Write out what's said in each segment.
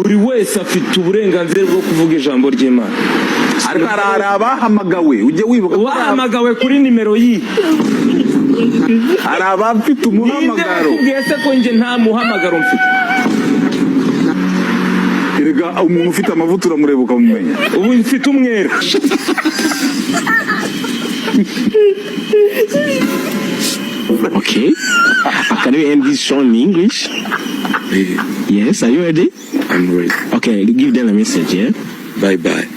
buri wese afite uburenganzira bwo kuvuga ijambo ry'Imana. Ariko abahamagawe ujye wibuka wahamagawe kuri nimero yi. Abafite umuhamagaro. Ubwese ko nje nta muhamagaro mfite. Erega umuntu ufite amavuta uramureba ukamumenya. Ubu mfite umwera. Okay. Can we end this show in English? Yes, are you ready? I'm ready. Okay, give them a message, yeah? Bye bye.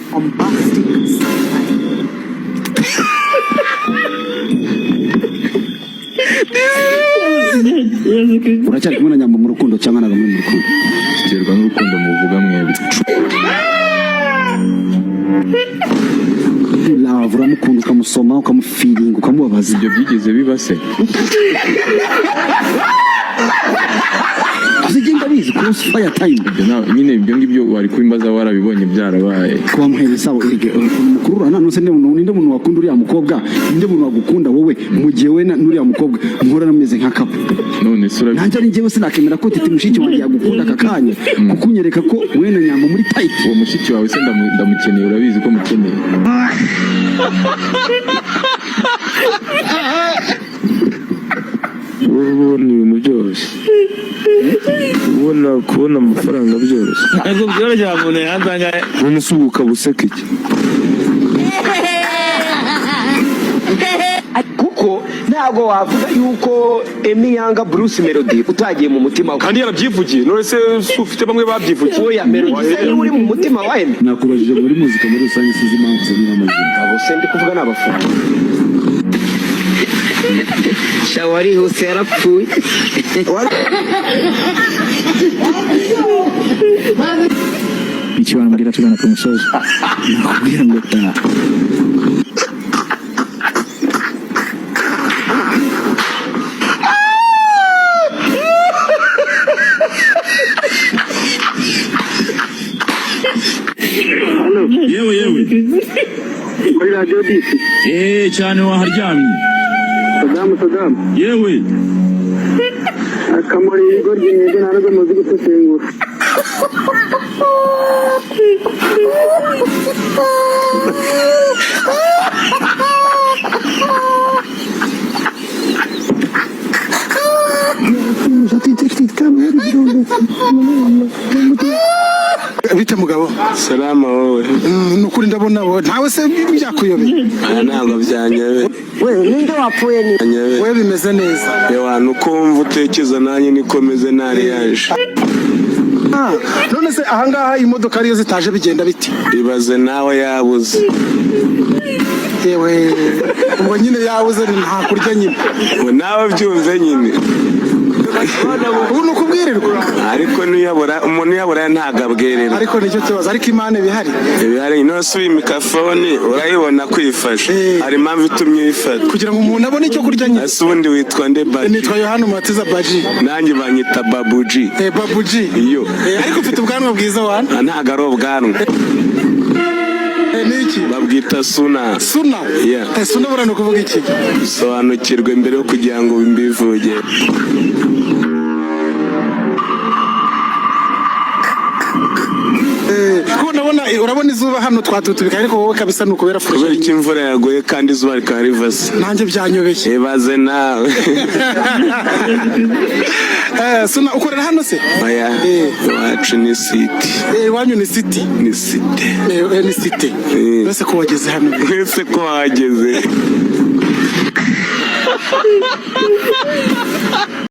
Uracyari kumwe na Nyambo mu rukundo cyangwa naga muri mu rukundo? Kiterwa n'urukundo muvuga mwebwe. Love uramukunda ukamusoma ukamufiringa ukamubabaza. Ibyo byigeze bibase. Uzigenda bizi crossfire time. Nyine ibyo ngibyo wari kubimbaza warabibonye byarabaye. Kuba muhereza umukururana nose ninde muntu wakunda uriya mukobwa ninde muntu wagukunda wowe mu gihe we n'uriya mukobwa muhora nameze nka kapo. None sura nanjye ari njyewe sinakemera ko titi mushiki wanjye yagukunda akakanya kukunyereka ko we na Nyambo muri tight. Uwo mushiki wawe se ndamukeneye urabizi ko mukeneye. Ubona ibintu byoroshye. Kubona amafaranga byoroshye. Ntabwo byoroshye umuntu yanzanga. None se ubu ukabuseka iki? Kuko ntabwo wavuga yuko Emmy yanga Bruce Melody utagiye mu mutima we. Kandi yarabyivugiye. None se ufite bamwe babyivugiye. Oya Melody se uri mu mutima wa Emmy. Nakubajije muri muzika muri rusange sizi impamvu zimwe amazina. Abo se ndi kuvuga n'abafana. Shawari hose yarapfuye. Icyo wanambwira tugana ku musozi. Nakubwira ngo ta. Yewe. Kuri radio DC. Cyane waharyamye. Saddam. Yewe. Akamuri igorye neza narago muzi gusesengura. Bite mugabo? Salama wowe. Nukuri ndabona wowe ntawe se byakuyobeye. Ntabwo byanyebe. We ninde wapfuye ni? Wewe bimeze neza. Yewe nukumva utekereza nanjye nikomeze nari yaje. None se ahangaha imodoka ariyo zitaje bigenda biti? Ibaze nawe yabuze. Yewe ubwo nyine yabuze nta kurya nyine. Ngo nawe byumve nyine. Ubu nukubwirirwa. Ariko umuntu yabura ntago abwerera. Ariko nicyo kibazo ariko Imana bihari. Ibihari nose uyu mikrofone urayibona kwifasha. Hari impamvu itumye uyifata. Kugira ngo umuntu abone icyo kurya nyine. Ese ubundi witwa nde Baji? Nitwa Yohana Matiza Baji. Nanjye banyita Babuji. Babuji. Iyo. Ariko ufite ubwanwa bwiza wana? Ntago ari ubwanwa. Niki? Babwita Suna. Suna? Yeah. Suna burano kuvuga iki? Sobanukirwe mbere yo kugira ngo bimbivuge. Urabona izuba hano twatutubika ariko wowe kabisa nukubera fresh. Kubera iki imvura yaguye kandi izuba rikaba rivase. Nanjye byanyobeye. Ibaze nawe. Suna ukorera hano se? Oya. Iwacu ni city. Iwanyu ni city? Ni city. Ni city. Wese ko wageze hano. Wese ko wageze.